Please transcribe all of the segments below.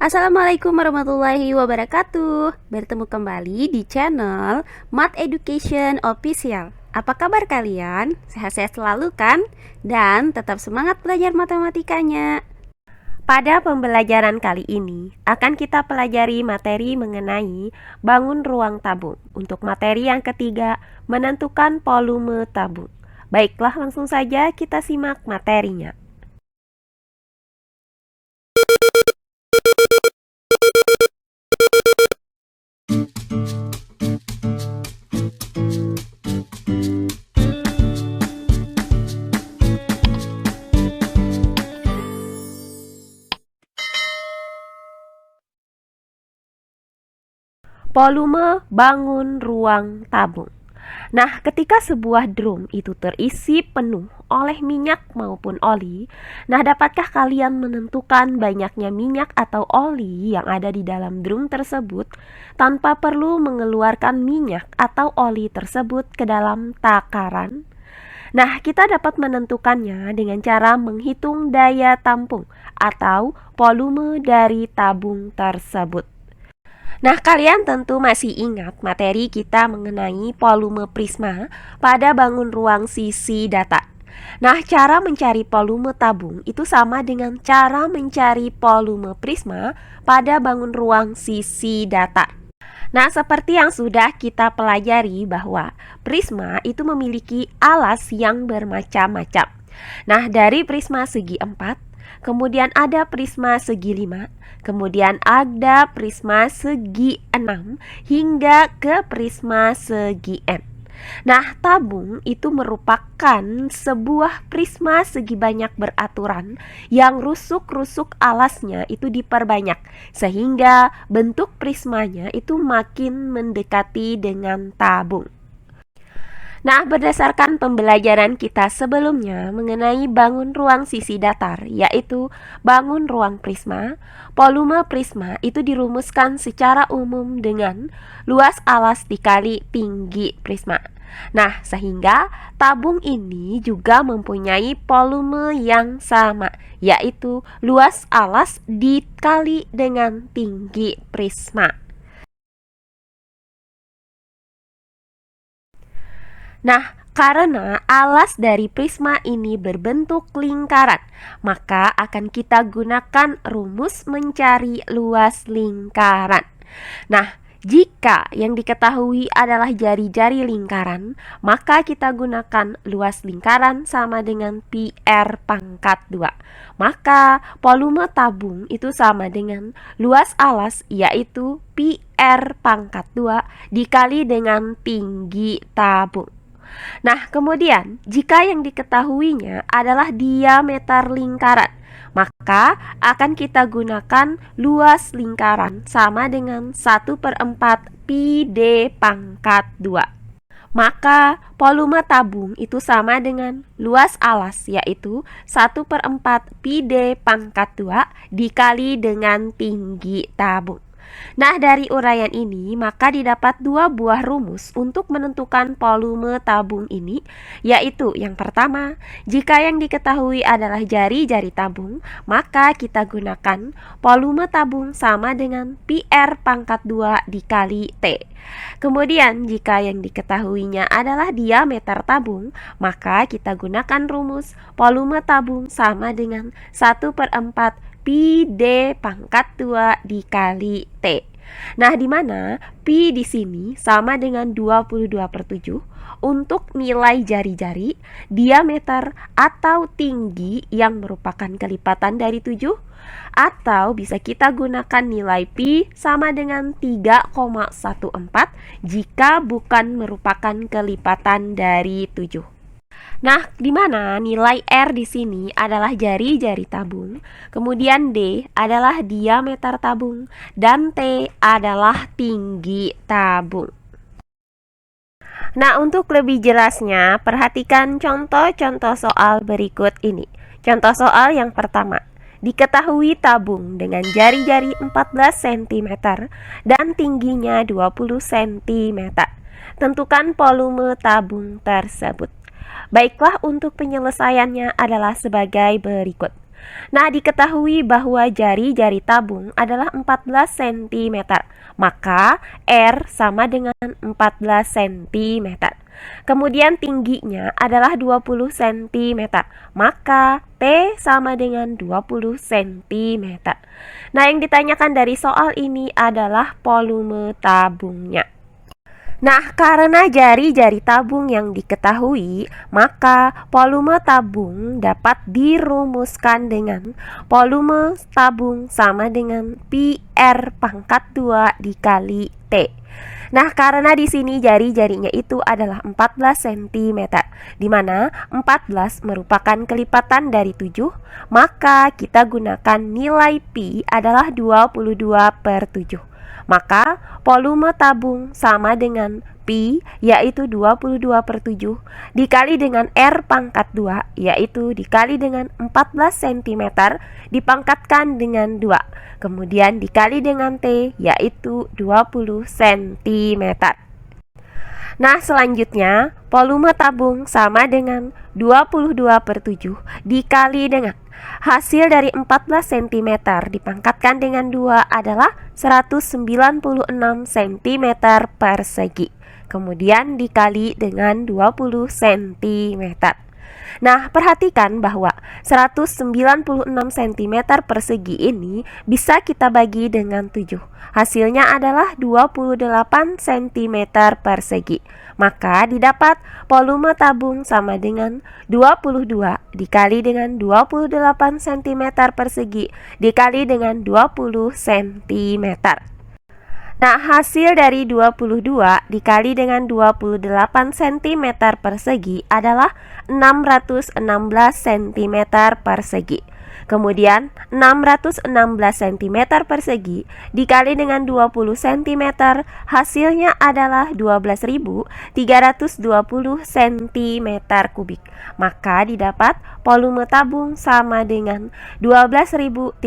Assalamualaikum warahmatullahi wabarakatuh. Bertemu kembali di channel Math Education Official. Apa kabar kalian? Sehat-sehat selalu kan? Dan tetap semangat belajar matematikanya. Pada pembelajaran kali ini akan kita pelajari materi mengenai bangun ruang tabung. Untuk materi yang ketiga, menentukan volume tabung. Baiklah, langsung saja kita simak materinya. Volume bangun ruang tabung. Nah, ketika sebuah drum itu terisi penuh oleh minyak maupun oli, nah dapatkah kalian menentukan banyaknya minyak atau oli yang ada di dalam drum tersebut tanpa perlu mengeluarkan minyak atau oli tersebut ke dalam takaran? Nah, kita dapat menentukannya dengan cara menghitung daya tampung atau volume dari tabung tersebut. Nah, kalian tentu masih ingat materi kita mengenai volume prisma pada bangun ruang sisi data. Nah, cara mencari volume tabung itu sama dengan cara mencari volume prisma pada bangun ruang sisi data. Nah, seperti yang sudah kita pelajari bahwa prisma itu memiliki alas yang bermacam-macam. Nah, dari prisma segi 4, kemudian ada prisma segi 5, kemudian ada prisma segi 6, hingga ke prisma segi N. Nah, tabung itu merupakan sebuah prisma segi banyak beraturan yang rusuk-rusuk alasnya itu diperbanyak, sehingga bentuk prismanya itu makin mendekati dengan tabung. Nah, berdasarkan pembelajaran kita sebelumnya mengenai bangun ruang sisi datar, yaitu bangun ruang prisma, volume prisma itu dirumuskan secara umum dengan luas alas dikali tinggi prisma. Nah, sehingga tabung ini juga mempunyai volume yang sama, yaitu luas alas dikali dengan tinggi prisma. Nah, karena alas dari prisma ini berbentuk lingkaran, maka akan kita gunakan rumus mencari luas lingkaran. Nah, jika yang diketahui adalah jari-jari lingkaran, maka kita gunakan luas lingkaran sama dengan pi R pangkat 2. Maka volume tabung itu sama dengan luas alas, yaitu pi R pangkat 2 dikali dengan tinggi tabung. Nah, kemudian jika yang diketahuinya adalah diameter lingkaran, maka akan kita gunakan luas lingkaran sama dengan 1/4 pi D pangkat 2. Maka volume tabung itu sama dengan luas alas, yaitu 1/4 pi D pangkat 2 dikali dengan tinggi tabung. Nah, dari uraian ini maka didapat dua buah rumus untuk menentukan volume tabung ini, yaitu yang pertama, jika yang diketahui adalah jari-jari tabung, maka kita gunakan volume tabung sama dengan pi R pangkat 2 dikali T. Kemudian jika yang diketahuinya adalah diameter tabung, maka kita gunakan rumus volume tabung sama dengan 1/4 pi D pangkat 2 dikali T. Nah, di mana pi di sini sama dengan 22/7 untuk nilai jari-jari, diameter atau tinggi yang merupakan kelipatan dari 7, atau bisa kita gunakan nilai pi sama dengan 3,14 jika bukan merupakan kelipatan dari 7. Nah, di mana nilai R di sini adalah jari-jari tabung, kemudian D adalah diameter tabung, dan T adalah tinggi tabung. Nah, untuk lebih jelasnya, perhatikan contoh-contoh soal berikut ini. Contoh soal yang pertama, diketahui tabung dengan jari-jari 14 cm dan tingginya 20 cm. Tentukan volume tabung tersebut. Baiklah, untuk penyelesaiannya adalah sebagai berikut. Nah, diketahui bahwa jari-jari tabung adalah 14 cm, maka R sama dengan 14 cm. Kemudian tingginya adalah 20 cm, maka T sama dengan 20 cm. Nah, yang ditanyakan dari soal ini adalah volume tabungnya. Nah, karena jari-jari tabung yang diketahui, maka volume tabung dapat dirumuskan dengan volume tabung sama dengan pi R pangkat 2 dikali T. Nah, karena di sini jari-jarinya itu adalah 14 cm, di mana 14 merupakan kelipatan dari 7, maka kita gunakan nilai pi adalah 22/7. Maka volume tabung sama dengan pi, yaitu 22/7, dikali dengan R pangkat 2, yaitu dikali dengan 14 cm, dipangkatkan dengan 2. Kemudian dikali dengan T, yaitu 20 cm. Nah, selanjutnya volume tabung sama dengan 22/7 dikali dengan hasil dari 14 cm dipangkatkan dengan 2 adalah 196 cm persegi. Kemudian dikali dengan 20 cm. Nah, perhatikan bahwa 196 cm persegi ini bisa kita bagi dengan 7. Hasilnya adalah 28 cm persegi. Maka didapat volume tabung sama dengan 22 dikali dengan 28 cm persegi dikali dengan 20 cm. Nah, hasil dari 22 dikali dengan 28 cm persegi adalah 616 cm persegi. Kemudian 616 cm persegi dikali dengan 20 cm, hasilnya adalah 12.320 cm kubik. Maka didapat volume tabung sama dengan 12.320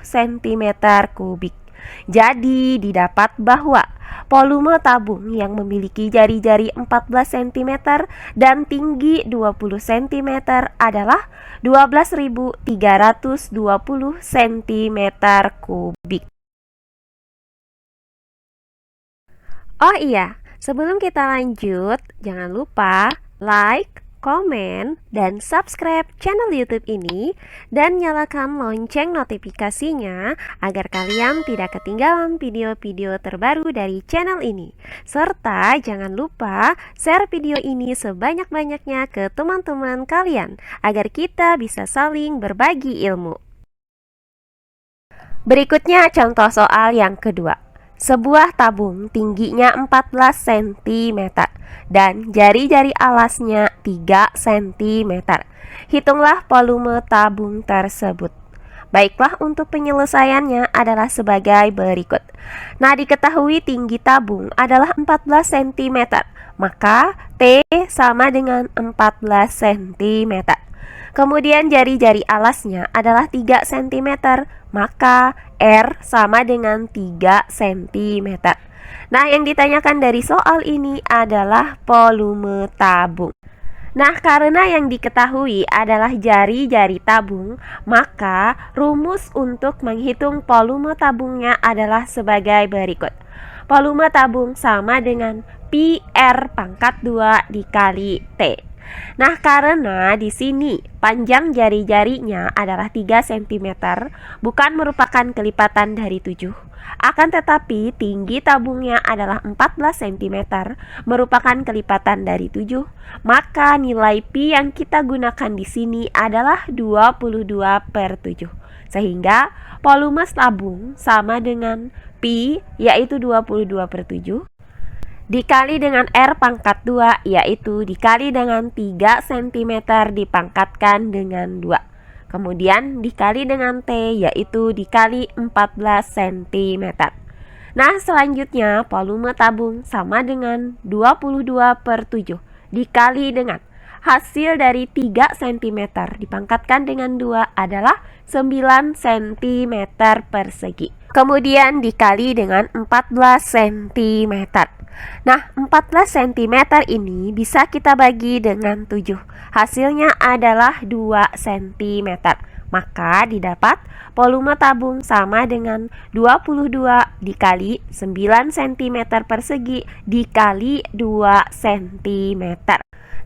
cm kubik. Jadi didapat bahwa volume tabung yang memiliki jari-jari 14 cm dan tinggi 20 cm adalah 12.320 cm kubik. Oh iya, sebelum kita lanjut, jangan lupa like, komen, dan subscribe channel YouTube ini dan nyalakan lonceng notifikasinya agar kalian tidak ketinggalan video-video terbaru dari channel ini. Serta jangan lupa share video ini sebanyak-banyaknya ke teman-teman kalian agar kita bisa saling berbagi ilmu. Berikutnya contoh soal yang kedua. Sebuah tabung tingginya 14 cm dan jari-jari alasnya 3 cm. Hitunglah volume tabung tersebut. Baiklah, untuk penyelesaiannya adalah sebagai berikut. Nah, diketahui tinggi tabung adalah 14 cm, maka T sama dengan 14 cm. Kemudian jari-jari alasnya adalah 3 cm, maka R sama dengan 3 cm. Nah, yang ditanyakan dari soal ini adalah volume tabung. Nah, karena yang diketahui adalah jari-jari tabung, maka rumus untuk menghitung volume tabungnya adalah sebagai berikut. Volume tabung sama dengan pi R pangkat 2 dikali T. Nah, karena di sini panjang jari-jarinya adalah 3 cm, bukan merupakan kelipatan dari 7. Akan tetapi tinggi tabungnya adalah 14 cm, merupakan kelipatan dari 7. Maka nilai pi yang kita gunakan di sini adalah 22/7. Sehingga volume tabung sama dengan pi, yaitu 22/7, dikali dengan R pangkat 2, yaitu dikali dengan 3 cm dipangkatkan dengan 2. Kemudian dikali dengan T, yaitu dikali 14 cm. Nah, selanjutnya volume tabung sama dengan 22/7 dikali dengan hasil dari 3 cm dipangkatkan dengan 2 adalah 9 cm persegi. Kemudian dikali dengan 14 cm. Nah, 14 cm ini bisa kita bagi dengan 7. Hasilnya adalah 2 cm. Maka didapat volume tabung sama dengan 22 dikali 9 cm persegi dikali 2 cm.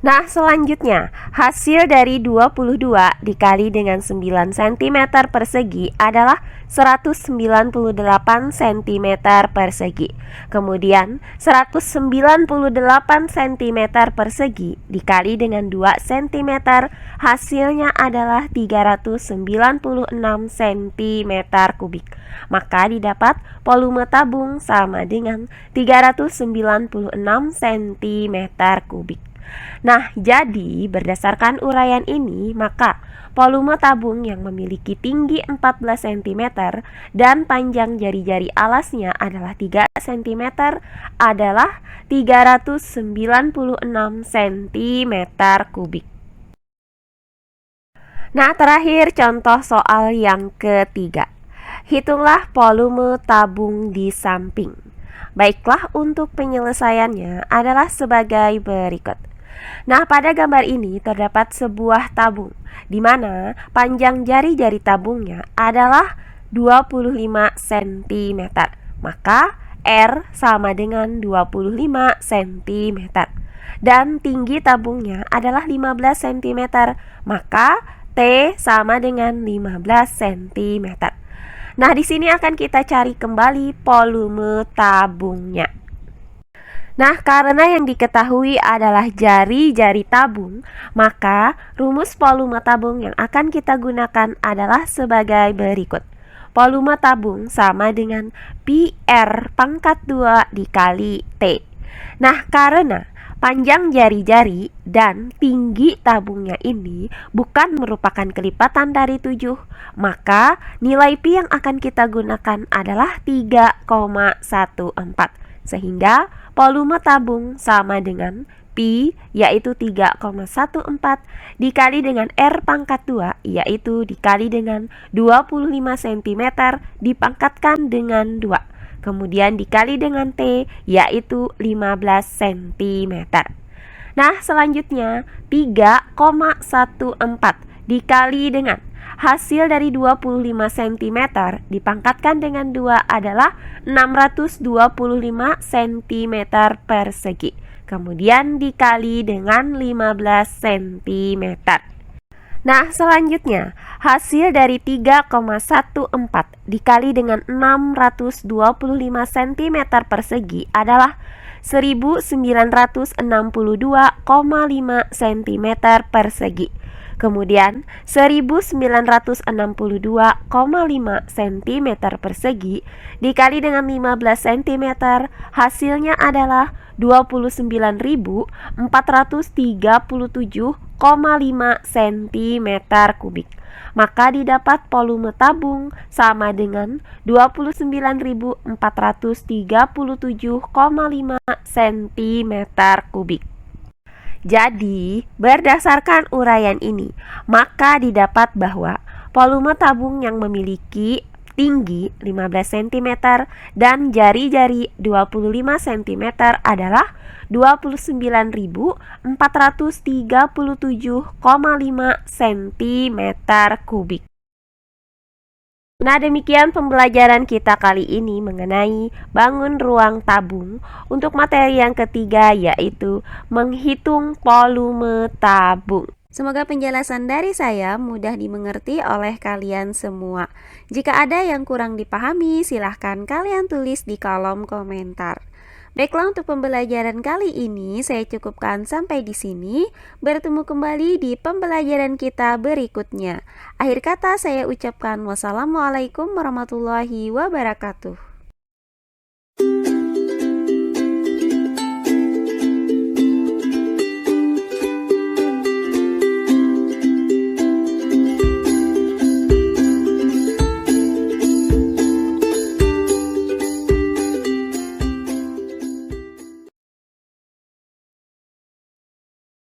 Nah, selanjutnya, hasil dari 22 dikali dengan 9 cm persegi adalah 198 cm persegi. Kemudian, 198 cm persegi dikali dengan 2 cm, hasilnya adalah 396 cm kubik. Maka didapat volume tabung sama dengan 396 cm kubik. Nah, jadi berdasarkan uraian ini, maka volume tabung yang memiliki tinggi 14 cm dan panjang jari-jari alasnya adalah 3 cm adalah 396 cm kubik. Nah, terakhir contoh soal yang ketiga. Hitunglah volume tabung di samping. Baiklah, untuk penyelesaiannya adalah sebagai berikut. Nah, pada gambar ini terdapat sebuah tabung di mana panjang jari-jari tabungnya adalah 25 cm. Maka R sama dengan 25 cm. Dan tinggi tabungnya adalah 15 cm. Maka T sama dengan 15 cm. Nah, di sini akan kita cari kembali volume tabungnya. Nah, karena yang diketahui adalah jari-jari tabung, maka rumus volume tabung yang akan kita gunakan adalah sebagai berikut. Volume tabung sama dengan pi R pangkat 2 dikali T. Nah, karena panjang jari-jari dan tinggi tabungnya ini bukan merupakan kelipatan dari 7, maka nilai pi yang akan kita gunakan adalah 3,14. Sehingga volume tabung sama dengan pi yaitu 3,14 dikali dengan R pangkat 2 yaitu dikali dengan 25 cm dipangkatkan dengan 2. Kemudian dikali dengan T yaitu 15 cm. Nah, selanjutnya 3,14 dikali dengan hasil dari 25 cm dipangkatkan dengan 2 adalah 625 cm persegi. Kemudian dikali dengan 15 cm. Nah, selanjutnya hasil dari 3,14 dikali dengan 625 cm persegi adalah 1962,5 cm persegi. Kemudian 1962,5 cm persegi dikali dengan 15 cm, hasilnya adalah 29.437,5 cm kubik. Maka didapat volume tabung sama dengan 29.437,5 cm kubik. Jadi, berdasarkan uraian ini, maka didapat bahwa volume tabung yang memiliki tinggi 15 cm dan jari-jari 25 cm adalah 29.437,5 cm kubik. Nah, demikian pembelajaran kita kali ini mengenai bangun ruang tabung. Untuk materi yang ketiga yaitu menghitung volume tabung. Semoga penjelasan dari saya mudah dimengerti oleh kalian semua. Jika ada yang kurang dipahami, silahkan kalian tulis di kolom komentar. Baiklah, untuk pembelajaran kali ini saya cukupkan sampai di sini. Bertemu kembali di pembelajaran kita berikutnya. Akhir kata saya ucapkan wassalamualaikum warahmatullahi wabarakatuh.